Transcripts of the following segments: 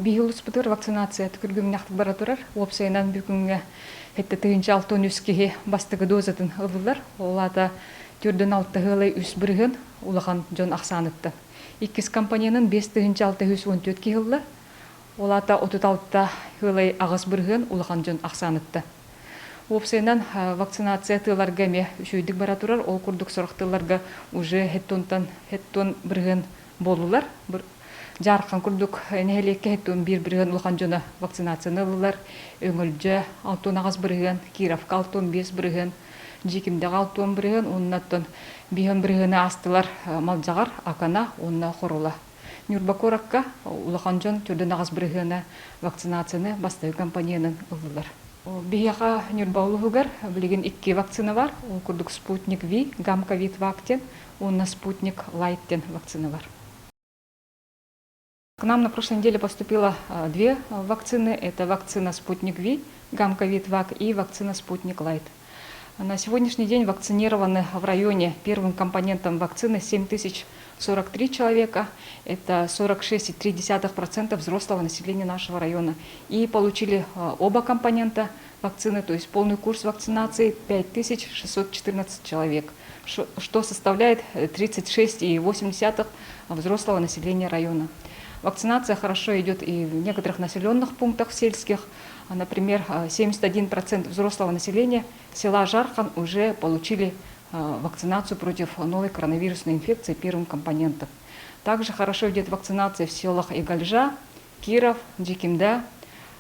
бихилус бутыр вакцинация түкүргүм нахты бара турар. Опсайнан бүгүнгө хетте тыгынча 6-13 кихи бастыгы дозатын ылылар. Олата түрдөн алты хылай үс бирген улахан жон аксаныпты. Иккис компаниянын 5 тыгынча 614 кихыллар. Олата 36 хылай агыс бирген улахан жон аксаныпты. Опсайнан вакцинация тыларга ме үшөйдүк бара турар. Ол курдук сорактыларга уже хеттон бирген болулар. Жаркан курдук нехелекке хеттон бир-бирген улахан жона вакцинацияны ылылар. Өңөлжө 6 агыс бирген, Кировка 6-5 бирген, Жикимдеги 6 бирген, оннаттан биген биргени астылар Малжагар, Акана, онна Хорула. Нюрбакоракка улахан жон түрдөн агыс биргени вакцинацияны бастыы компаниянын ылылар. Бияга Нюрбаулугар билген 2 вакцина бар. Ол курдук Спутник V, Гамковид вактен, онна Спутник Лайттен вакцина бар. К нам на прошлой неделе поступило 2 вакцины. Это вакцина Спутник V, Гамковид ВАК и вакцина Спутник Лайт. На сегодняшний день вакцинированы в районе первым компонентом вакцины 7043 человека. Это 46,3% взрослого населения нашего района. И получили оба компонента вакцины, то есть полный курс вакцинации 5614 человек, что составляет 36,8% взрослого населения района. Вакцинация хорошо идет и в некоторых населенных пунктах сельских. Например, 71% взрослого населения села Жархан уже получили вакцинацию против новой коронавирусной инфекции первым компонентом. Также хорошо идет вакцинация в селах Игальжа, Киров, Джикимда.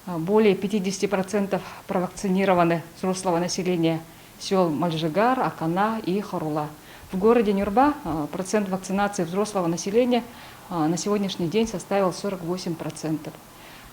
Более 50% провакцинированы взрослого населения сел Мальжигар, Акана и Хорула. В городе Нюрба процент вакцинации взрослого населения на сегодняшний день составил 48%.